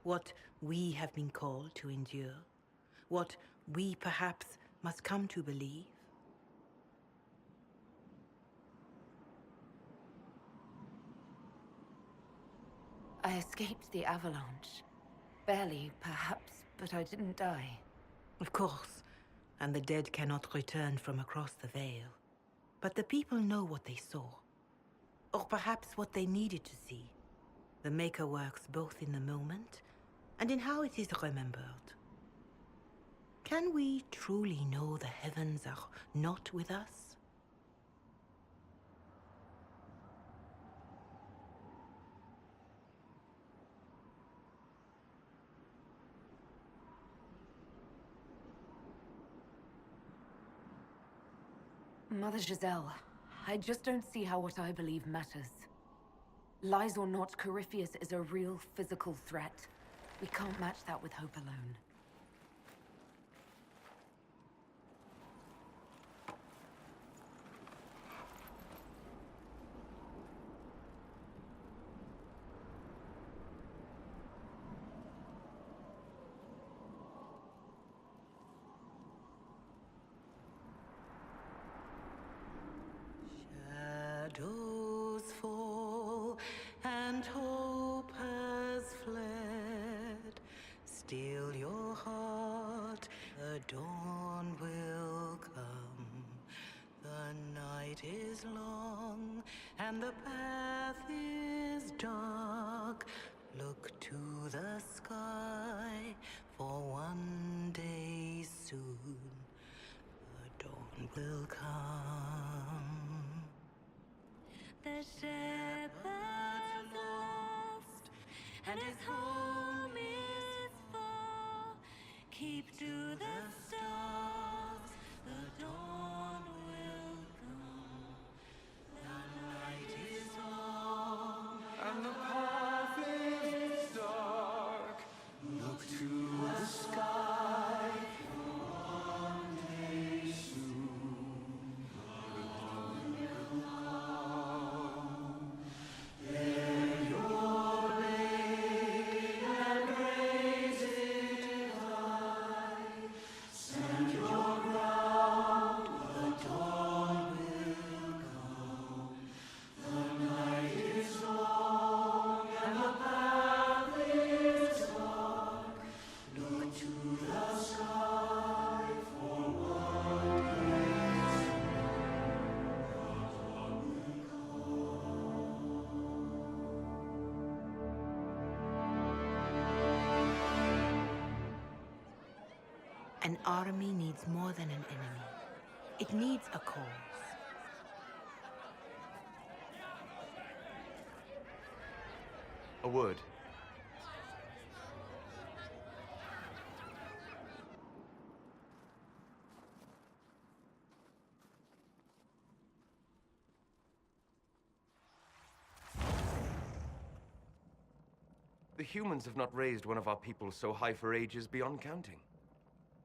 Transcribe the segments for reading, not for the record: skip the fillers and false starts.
What we have been called to endure. What we perhaps must come to believe. I escaped the avalanche. Barely, perhaps, but I didn't die. Of course, and the dead cannot return from across the veil. But the people know what they saw. Or perhaps what they needed to see. The Maker works both in the moment and in how it is remembered. Can we truly know the heavens are not with us? Mother Giselle, I just don't see how what I believe matters. Lies or not, Corypheus is a real physical threat. We can't match that with hope alone. Shadows fall and hope has fled. Still your heart, the dawn will come. The night is long and the path is dark. Look to the sky, for one day soon the dawn will come. The shepherd's lost, and his home is far. Keep to the stars, the dawn will come. The night is long, And the path is dark. Look to the sky. One day soon, the dawn will come. Bear your blade and raise it high. Stand your ground. The dawn will come. The night is long and the path is dark. Look to the sky, for one day soon the dawn will An army needs more than an enemy. It needs a cause. A word. The humans have not raised one of our people so high for ages beyond counting.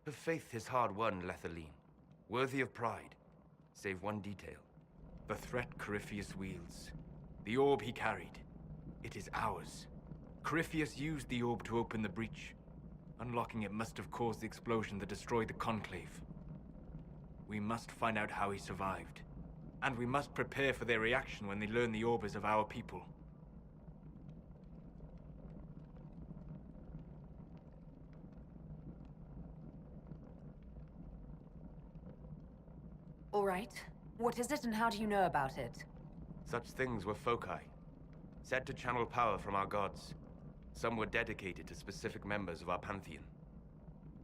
Her faith is hard-won, Lethaline, worthy of pride, save one detail. The threat Corypheus wields. The orb he carried. It is ours. Corypheus used the orb to open the breach. Unlocking it must have caused the explosion that destroyed the Conclave. We must find out how he survived. And we must prepare for their reaction when they learn the orb is of our people. All right. What is it and how do you know about it? Such things were foci, said to channel power from our gods. Some were dedicated to specific members of our pantheon.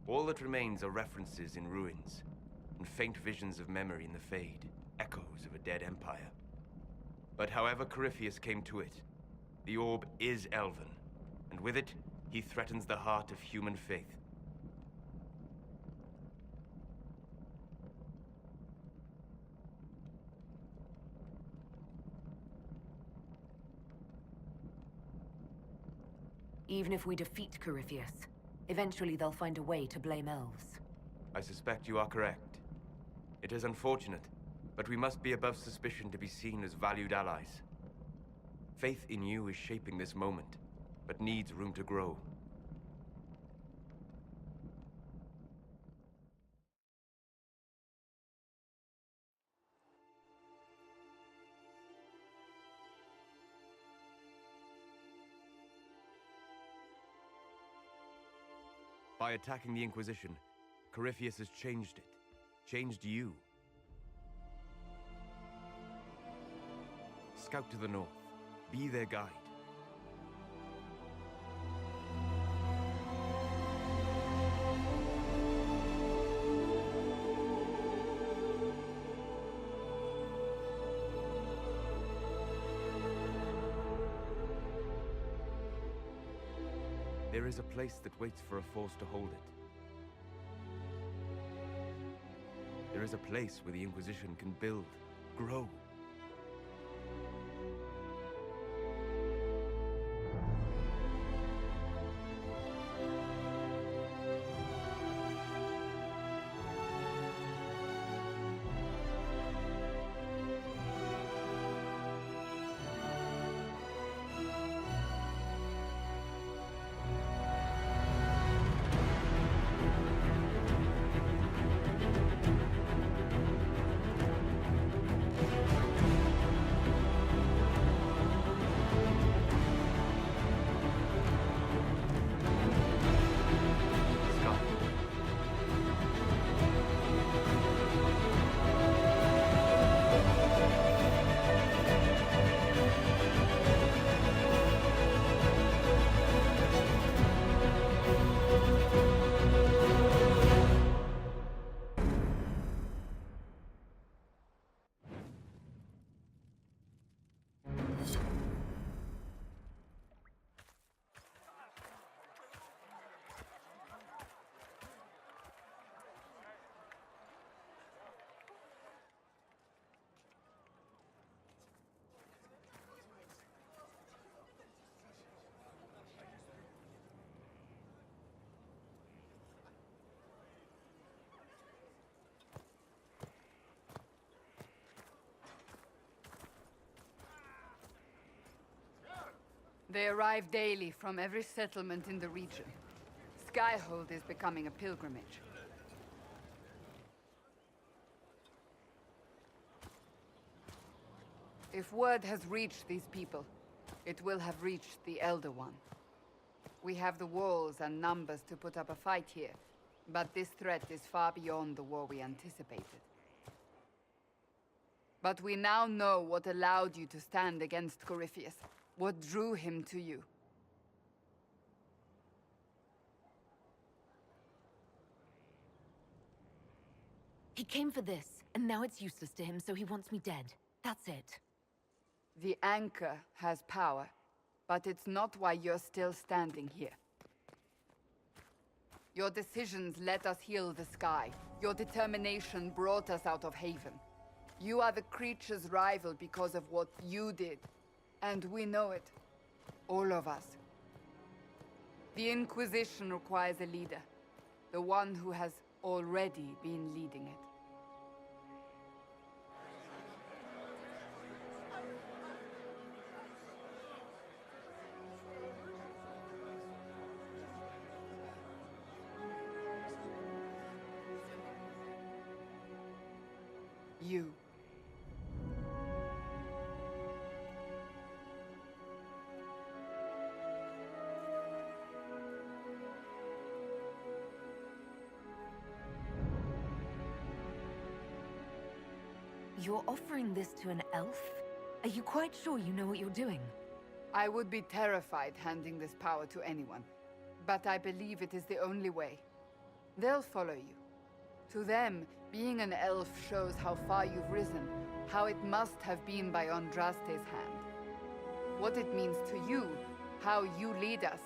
All that remains are references in ruins, and faint visions of memory in the fade, echoes of a dead empire. But however Corypheus came to it, the orb is elven, and with it, he threatens the heart of human faith. Even if we defeat Corypheus, eventually they'll find a way to blame elves. I suspect you are correct. It is unfortunate, but we must be above suspicion to be seen as valued allies. Faith in you is shaping this moment, but needs room to grow. By attacking the Inquisition, Corypheus has changed it. Changed you. Scout to the north. Be their guide. There is a place that waits for a force to hold it. There is a place where the Inquisition can build, grow. They arrive daily from every settlement in the region. Skyhold is becoming a pilgrimage. If word has reached these people, it will have reached the Elder One. We have the walls and numbers to put up a fight here, but this threat is far beyond the war we anticipated. But we now know what allowed you to stand against Corypheus. What drew him to you? He came for this, and now it's useless to him, so he wants me dead. That's it. The anchor has power, but it's not why you're still standing here. Your decisions let us heal the sky. Your determination brought us out of Haven. You are the creature's rival because of what you did. And we know it. All of us. The Inquisition requires a leader. The one who has already been leading it. You. You're offering this to an elf? Are you quite sure you know what you're doing? I would be terrified handing this power to anyone, but I believe it is the only way. They'll follow you. To them, being an elf shows how far you've risen, how it must have been by Andraste's hand. What it means to you, how you lead us,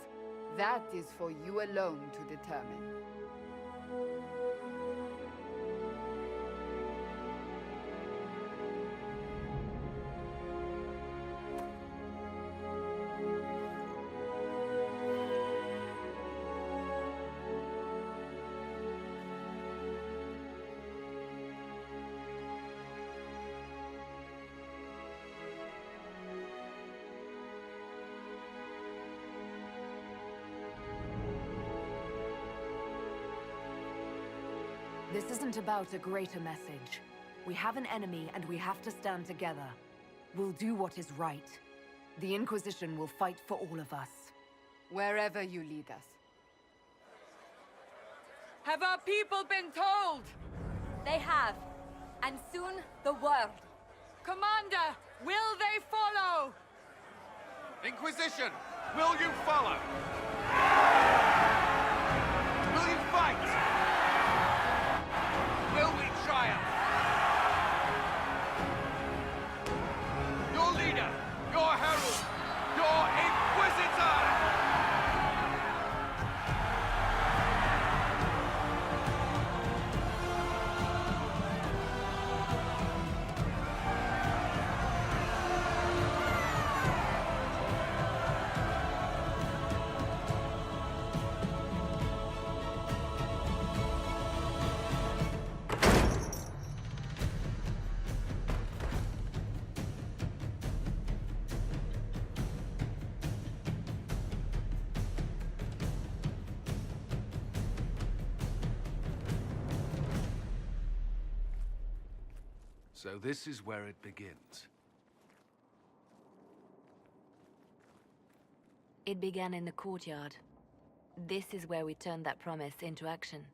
that is for you alone to determine. This isn't about a greater message. We have an enemy and we have to stand together. We'll do what is right. The Inquisition will fight for all of us. Wherever you lead us. Have our people been told? They have. And soon, the world. Commander, will they follow? Inquisition, will you follow? Will you fight? Will we triumph? Your leader, your herald, your Inquisitor! So this is where it begins. It began in the courtyard. This is where we turned that promise into action.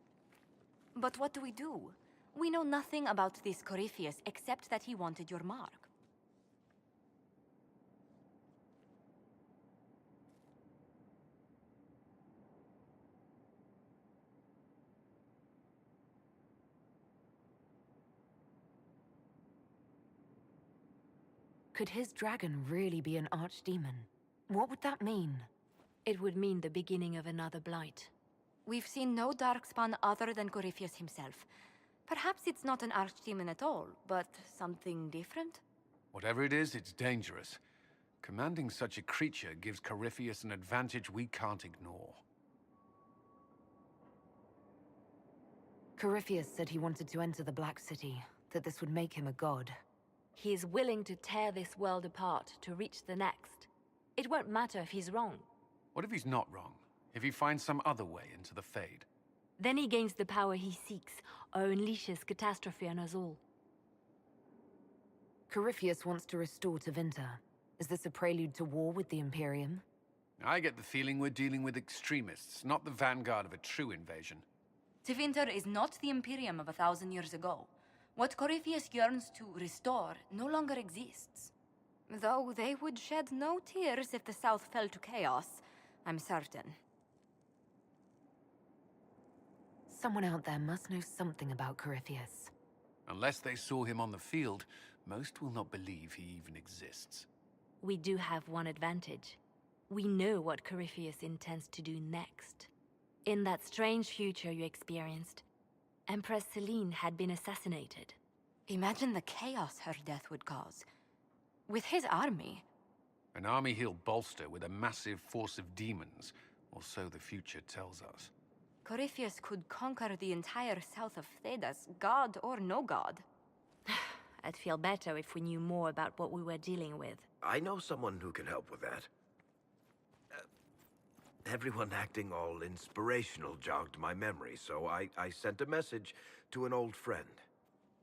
But what do we do? We know nothing about this Corypheus except that he wanted your mark. Could his dragon really be an archdemon? What would that mean? It would mean the beginning of another blight. We've seen no darkspawn other than Corypheus himself. Perhaps it's not an archdemon at all, but something different? Whatever it is, it's dangerous. Commanding such a creature gives Corypheus an advantage we can't ignore. Corypheus said he wanted to enter the Black City, that this would make him a god. He is willing to tear this world apart to reach the next. It won't matter if he's wrong. What if he's not wrong? If he finds some other way into the Fade? Then he gains the power he seeks, or unleashes catastrophe on us all. Corypheus wants to restore Tevinter. Is this a prelude to war with the Imperium? I get the feeling we're dealing with extremists, not the vanguard of a true invasion. Tevinter is not the Imperium of 1,000 years ago. What Corypheus yearns to restore no longer exists. Though they would shed no tears if the South fell to chaos, I'm certain. Someone out there must know something about Corypheus. Unless they saw him on the field, most will not believe he even exists. We do have one advantage. We know what Corypheus intends to do next. In that strange future you experienced, Empress Celine had been assassinated. Imagine the chaos her death would cause. With his army. An army he'll bolster with a massive force of demons, or so the future tells us. Corypheus could conquer the entire south of Thedas, god or no god. I'd feel better if we knew more about what we were dealing with. I know someone who can help with that. Everyone acting all inspirational jogged my memory, so I sent a message to an old friend.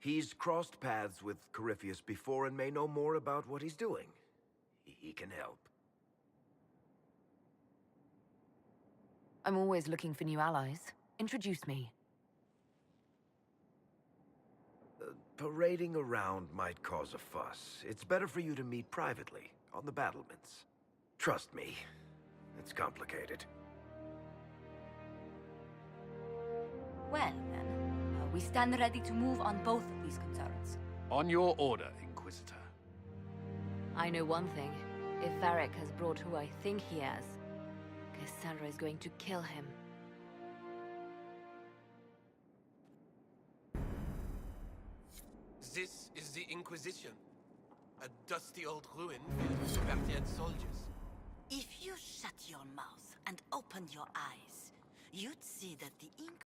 He's crossed paths with Corypheus before and may know more about what he's doing. He can help. I'm always looking for new allies. Introduce me. Parading around might cause a fuss. It's better for you to meet privately, on the battlements. Trust me, it's complicated. Well, then, we stand ready to move on both of these concerns. On your order, Inquisitor. I know one thing. If Varric has brought who I think he has, Cassandra is going to kill him. This is the Inquisition. A dusty old ruin filled with Spartan soldiers. If you shut your mouth and opened your eyes, you'd see that the